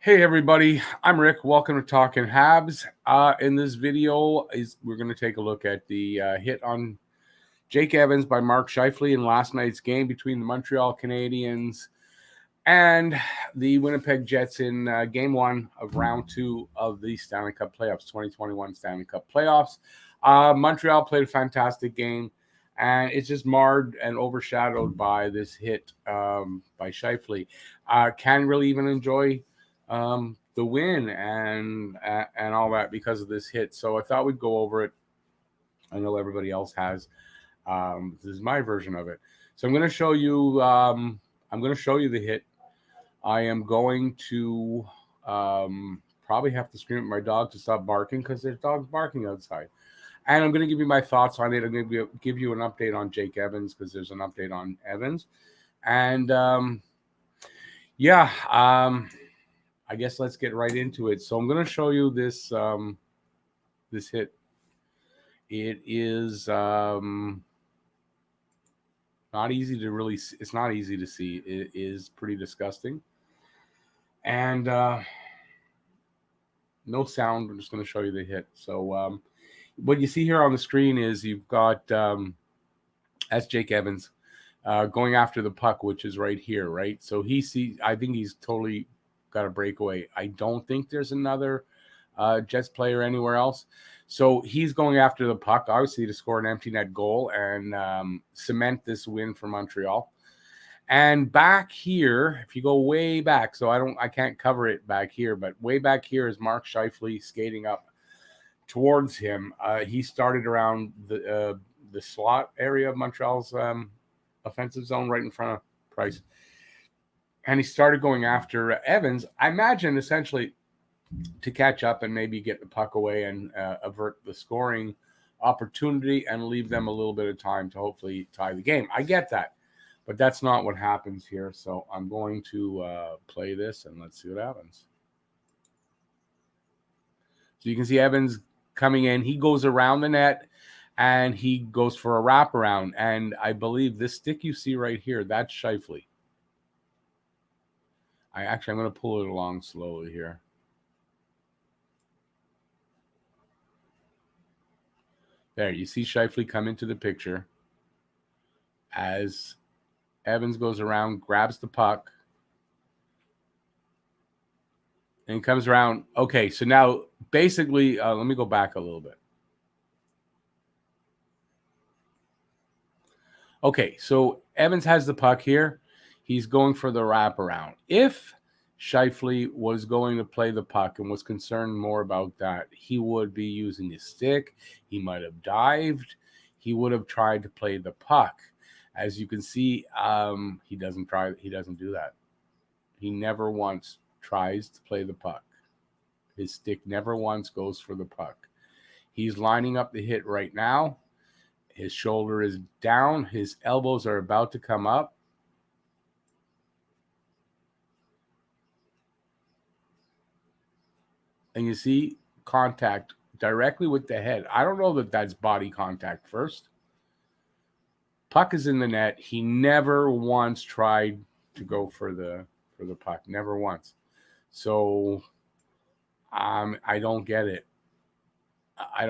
Hey everybody, I'm Rick. Welcome to Talking Habs. In this video, we're going to take a look at the hit on Jake Evans by Mark Scheifele in last night's game between the Montreal Canadiens and the Winnipeg Jets in Game 1 of Round 2 of the Stanley Cup Playoffs, 2021 Stanley Cup Playoffs. Montreal played a fantastic game, and it's just marred and overshadowed by this hit by Scheifele. Can't really even enjoy the win and all that because of this hit. So I thought we'd go over it. I know everybody else has. This is my version of it. So I'm going to show you. I'm going to show you the hit. I am going to probably have to scream at my dog to stop barking because there's dogs barking outside. And I'm going to give you my thoughts on it. I'm going to give you an update on Jake Evans because there's an update on Evans. And I guess let's get right into it. So I'm going to show you this this hit. It is not easy to really. It's not easy to see. It is pretty disgusting, and no sound. I'm just going to show you the hit. So what you see here on the screen is you've got that's Jake Evans going after the puck, which is right here, right? So he sees. I think he's totally got a breakaway. I don't think there's another Jets player anywhere else. So he's going after the puck, obviously, to score an empty net goal and cement this win for Montreal. And back here, if you go way back, so I can't cover it back here, but way back here is Mark Scheifele skating up towards him. He started around the slot area of Montreal's offensive zone, right in front of Price. And he started going after Evans, I imagine, essentially to catch up and maybe get the puck away and avert the scoring opportunity and leave them a little bit of time to hopefully tie the game. I get that, but that's not what happens here. So I'm going to play this and let's see what happens. So you can see Evans coming in. He goes around the net and he goes for a wraparound. And I believe this stick you see right here, that's Scheifele. I'm going to pull it along slowly here. There, you see Scheifele come into the picture as Evans goes around, grabs the puck, and comes around. Okay, so now basically, let me go back a little bit. Okay, so Evans has the puck here. He's going for the wraparound. If Scheifele was going to play the puck and was concerned more about that, he would be using his stick. He might have dived. He would have tried to play the puck. As you can see, he doesn't try. He doesn't do that. He never once tries to play the puck. His stick never once goes for the puck. He's lining up the hit right now. His shoulder is down. His elbows are about to come up. And you see contact directly with the head. I don't know that that's body contact first. Puck is in the net. He never once tried to go for the puck. Never once. So I don't get it. I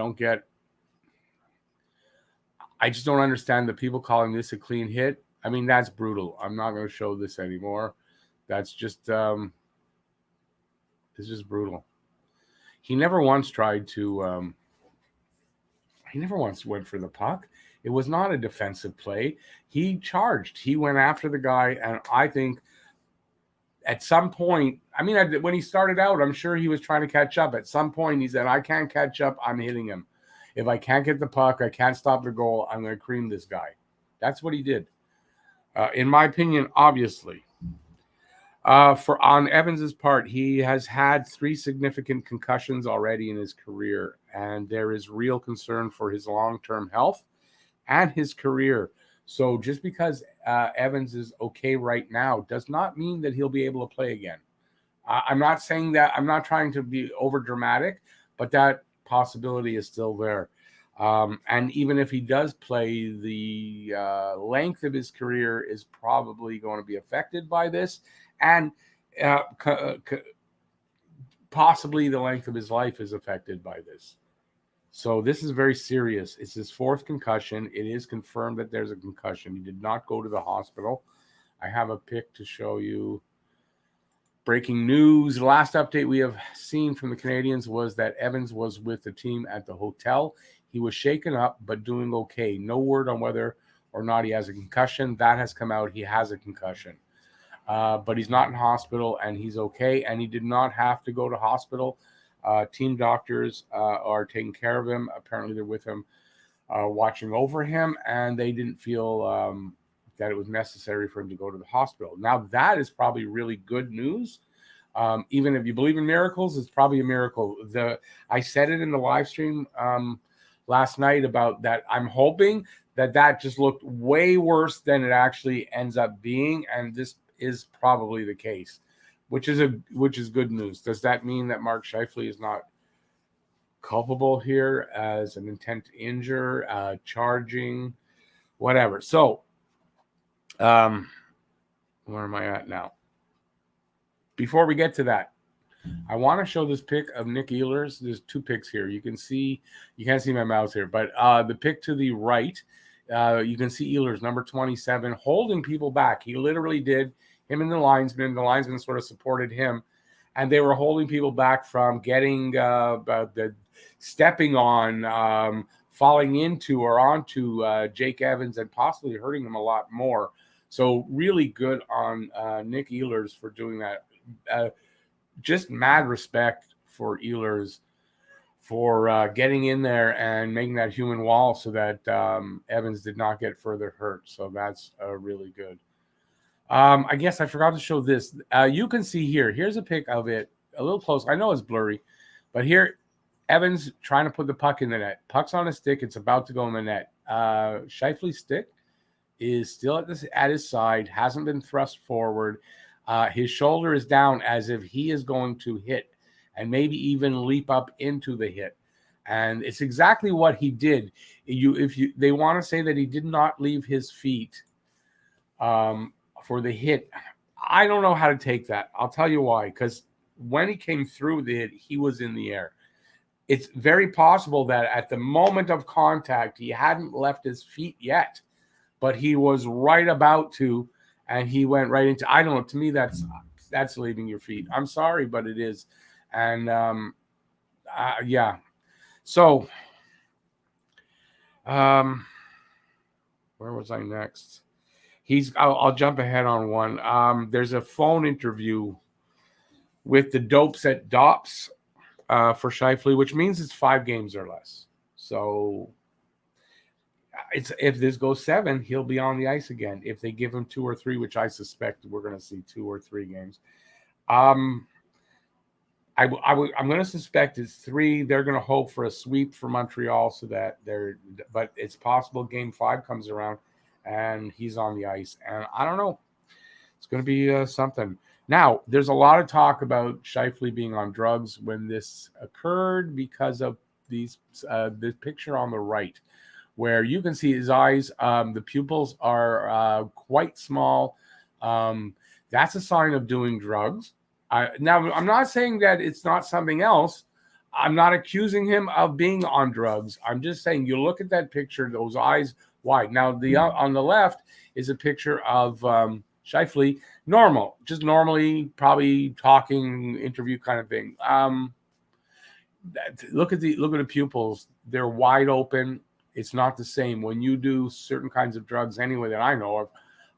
just don't understand the people calling this a clean hit. I mean, that's brutal. I'm not going to show this anymore. That's just it's just brutal. He never once tried to he never once went for the puck. It was not a defensive play. He charged. He went after the guy, and I think at some point, I mean, when he started out, I'm sure he was trying to catch up. At some point, he said, I can't catch up. I'm hitting him. If I can't get the puck, I can't stop the goal, I'm going to cream this guy. That's what he did. In my opinion, obviously. On Evans's part, he has had 3 significant concussions already in his career, and there is real concern for his long-term health and his career. So just because Evans is okay right now does not mean that he'll be able to play again. I'm not saying that. I'm not trying to be over dramatic, but that possibility is still there. And even if he does play, the length of his career is probably going to be affected by this. And possibly the length of his life is affected by this. So this is very serious. It's his 4th concussion. It is confirmed that there's a concussion. He did not go to the hospital. I have a pic to show you. Breaking news. The last update we have seen from the Canadiens was that Evans was with the team at the hotel. He was shaken up, but doing okay. No word on whether or not he has a concussion. That has come out. He has a concussion. But he's not in hospital, and he's okay. And he did not have to go to hospital. Team doctors are taking care of him. Apparently, they're with him, watching over him, and they didn't feel that it was necessary for him to go to the hospital. Now, that is probably really good news. Even if you believe in miracles, it's probably a miracle. I said it in the live stream last night about that. I'm hoping that just looked way worse than it actually ends up being, and this is probably the case. Which is good news. Does that mean that Mark Scheifele is not culpable here as an intent to injure, charging, whatever? So, where am I at now? Before we get to that, I want to show this pic of Nick Ehlers. There's 2 pics here. You can't see my mouse here, but the pic to the right, you can see Ehlers, number 27, holding people back. He literally did. Him and the linesman sort of supported him, and they were holding people back from getting the stepping on, falling into or onto Jake Evans and possibly hurting him a lot more. So really good on Nick Ehlers for doing that. Just mad respect for Ehlers for getting in there and making that human wall so that Evans did not get further hurt. So that's really good. I guess I forgot to show this. You can see here. Here's a pic of it, a little close. I know it's blurry, but here, Evans trying to put the puck in the net. Puck's on a stick. It's about to go in the net. Scheifele's stick is still at his side, hasn't been thrust forward. His shoulder is down as if he is going to hit and maybe even leap up into the hit. And it's exactly what he did. They want to say that he did not leave his feet for the hit. I don't know how to take that. I'll tell you why. Because when he came through the hit, he was in the air. It's very possible that at the moment of contact, he hadn't left his feet yet, but he was right about to, and he went right into. I don't know. To me, that's leaving your feet. I'm sorry, but it is. And yeah. So, where was I next? I'll jump ahead on one. There's a phone interview with the Dopes at Dops for Scheifele, which means it's 5 games or less. So if this goes 7, he'll be on the ice again. If they give him 2 or 3, which I suspect we're going to see 2 or 3 games. I'm going to suspect it's 3. They're going to hope for a sweep for Montreal so that but it's possible Game 5 comes around and he's on the ice. And I don't know. It's going to be something. Now, there's a lot of talk about Scheifele being on drugs when this occurred because of this picture on the right, where you can see his eyes. The pupils are quite small. That's a sign of doing drugs. Now, I'm not saying that it's not something else. I'm not accusing him of being on drugs. I'm just saying you look at that picture, those eyes wide. Now, on the left is a picture of Scheifele, normal, just normally probably talking, interview kind of thing. Look at the pupils; they're wide open. It's not the same when you do certain kinds of drugs. Anyway, that I know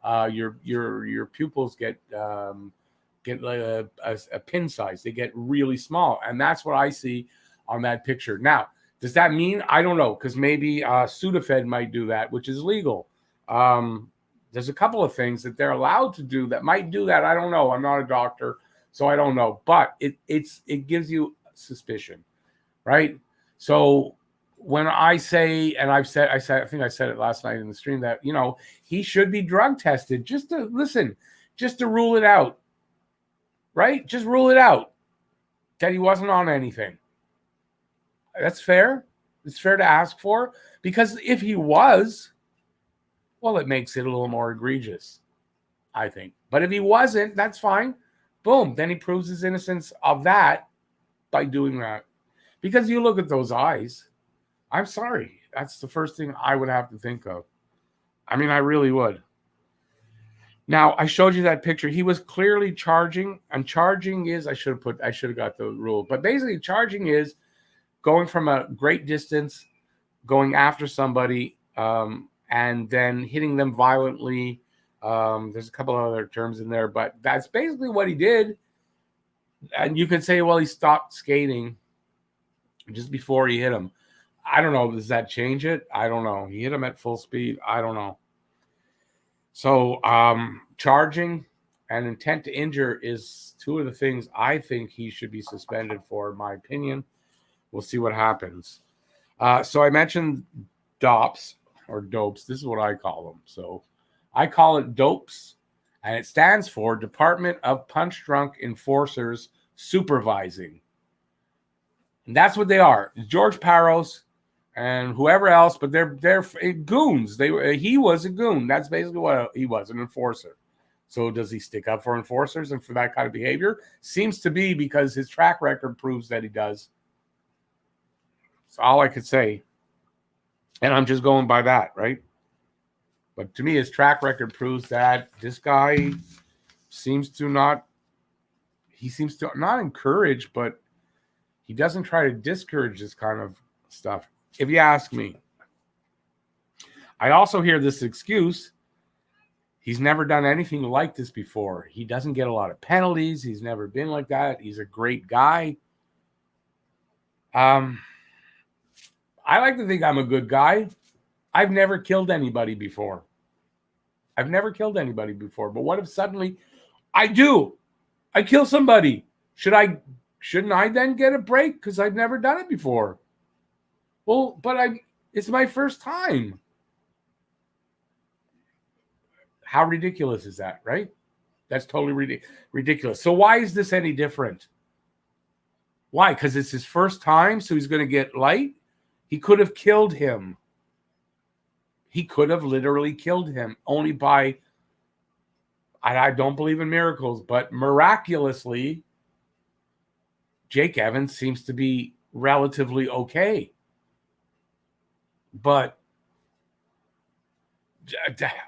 of, your pupils get like a pin size. They get really small, and that's what I see on that picture. Now, does that mean? I don't know, because maybe Sudafed might do that, which is legal. There's a couple of things that they're allowed to do that might do that. I don't know. I'm not a doctor, so I don't know. But it gives you suspicion, right? So when I say, and I think I said it last night in the stream, that he should be drug tested just to rule it out, right? Just rule it out that he wasn't on anything. That's fair. It's fair to ask for, because if he was, well, it makes it a little more egregious, I think. But if he wasn't, that's fine. Boom. Then he proves his innocence of that. by doing that. Because you look at those eyes, I'm sorry. That's the first thing I would have to think of. I mean, I really would. Now, I showed you that picture. He was clearly charging, and charging is, I should have got the rule. But basically, charging is going from a great distance, going after somebody, and then hitting them violently. There's a couple of other terms in there, but that's basically what he did. And you could say, well, he stopped skating just before he hit him. I don't know. Does that change it? I don't know. He hit him at full speed. I don't know. So charging and intent to injure is two of the things I think he should be suspended for, in my opinion. We'll see what happens. So I mentioned DOPS or dopes. This is what I call them. So I call it dopes, and it stands for Department of Punch Drunk Enforcers Supervising. And that's what they are. George Parros and whoever else, but they're goons. He was a goon. That's basically what he was, an enforcer. So does he stick up for enforcers and for that kind of behavior? Seems to be, because his track record proves that he does. That's all I could say. And I'm just going by that, right? But to me, his track record proves that this guy seems to not encourage, but he doesn't try to discourage this kind of stuff, if you ask me. I also hear this excuse. He's never done anything like this before. He doesn't get a lot of penalties. He's never been like that. He's a great guy. I like to think I'm a good guy. I've never killed anybody before. But what if suddenly I do? I kill somebody. Shouldn't I then get a break? Because I've never done it before. Well, but it's my first time. How ridiculous is that, right? That's totally ridiculous. So why is this any different? Why? Because it's his first time, so he's going to get light? He could have killed him. He could have literally killed him only by, I don't believe in miracles, but miraculously, Jake Evans seems to be relatively okay. But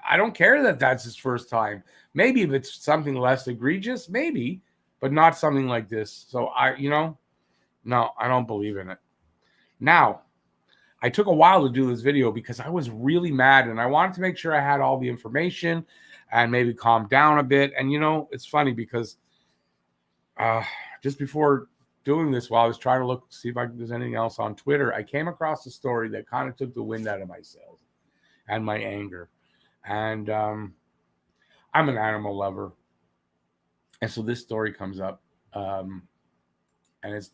I don't care that that's his first time. Maybe if it's something less egregious, maybe, but not something like this. So no, I don't believe in it. Now, I took a while to do this video because I was really mad and I wanted to make sure I had all the information and maybe calm down a bit. And, it's funny because just before doing this, while I was trying to see if there's anything else on Twitter, I came across a story that kind of took the wind out of my sails and my anger. And I'm an animal lover. And so this story comes up. And it's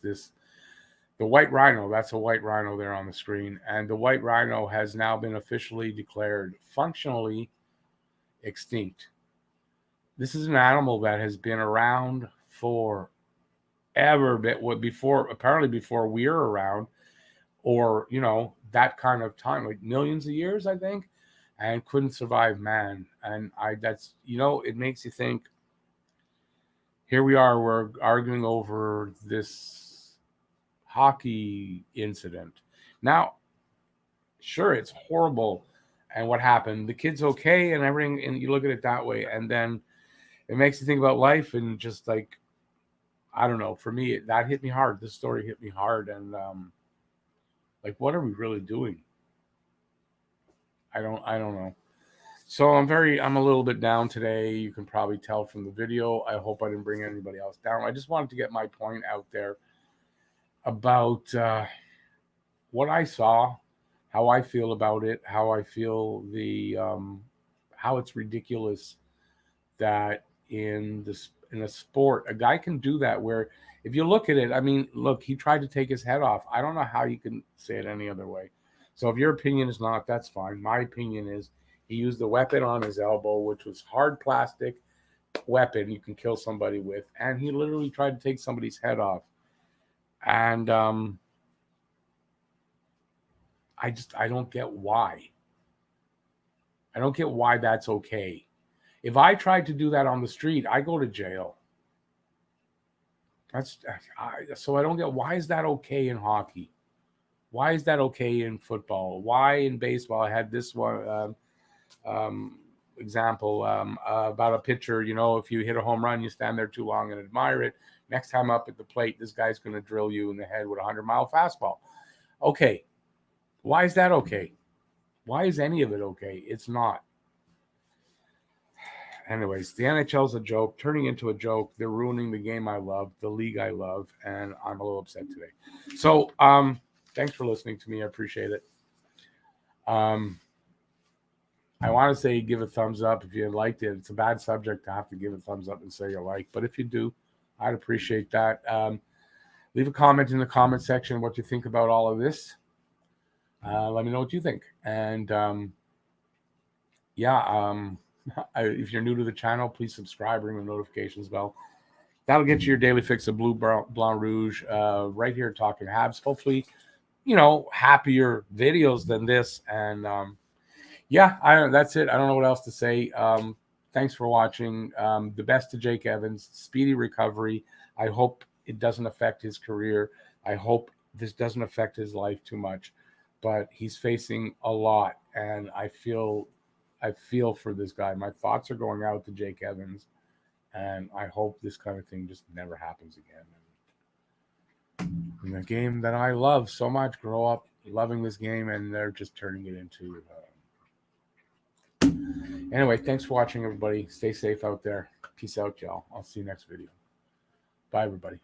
the white rhino. That's a white rhino there on the screen. And the white rhino has now been officially declared functionally extinct. This is an animal that has been around forever, apparently before we were around, or, that kind of time, like millions of years, I think, and couldn't survive man. And it makes you think, here we are, we're arguing over this hockey incident. Now, sure, it's horrible. And what happened? The kid's okay and everything, and you look at it that way. And then it makes you think about life and just like, I don't know. For me, that hit me hard. This story hit me hard. And what are we really doing? I don't know. So I'm a little bit down today. You can probably tell from the video. I hope I didn't bring anybody else down. I just wanted to get my point out there about what I saw, how I feel about it, how I feel how it's ridiculous that in a sport, a guy can do that, where if you look at it, look, he tried to take his head off. I don't know how you can say it any other way. So if your opinion is not, that's fine. My opinion is he used the weapon on his elbow, which was hard plastic weapon you can kill somebody with, and he literally tried to take somebody's head off. And I don't get why. I don't get why that's okay. If I tried to do that on the street, I go to jail. So I don't get, why is that okay in hockey? Why is that okay in football? Why in baseball? I had this one example about a pitcher. If you hit a home run, you stand there too long and admire it. Next time up at the plate, this guy's going to drill you in the head with a 100-mile fastball. Okay, why is that okay? Why is any of it okay? It's not. Anyways, the NHL's a joke, turning into a joke. They're ruining the game I love, the league I love, and I'm a little upset today. So, thanks for listening to me. I appreciate it. I want to say give a thumbs up if you liked it. It's a bad subject to have to give a thumbs up and say you like, but if you do, I'd appreciate that. Leave a comment in the comment section what you think about all of this. Let me know what you think. And if you're new to the channel, please subscribe, ring the notifications bell. That'll get you your daily fix of Blue, Blanc, Rouge right here talking Habs. Hopefully, happier videos than this. And that's it. I don't know what else to say. Thanks for watching. The best to Jake Evans. Speedy recovery. I hope it doesn't affect his career. I hope this doesn't affect his life too much. But he's facing a lot, and I feel for this guy. My thoughts are going out to Jake Evans, and I hope this kind of thing just never happens again. In the game that I love so much, grow up loving this game, and they're just turning it into... Anyway, thanks for watching, everybody. Stay safe out there. Peace out, y'all. I'll see you next video. Bye, everybody.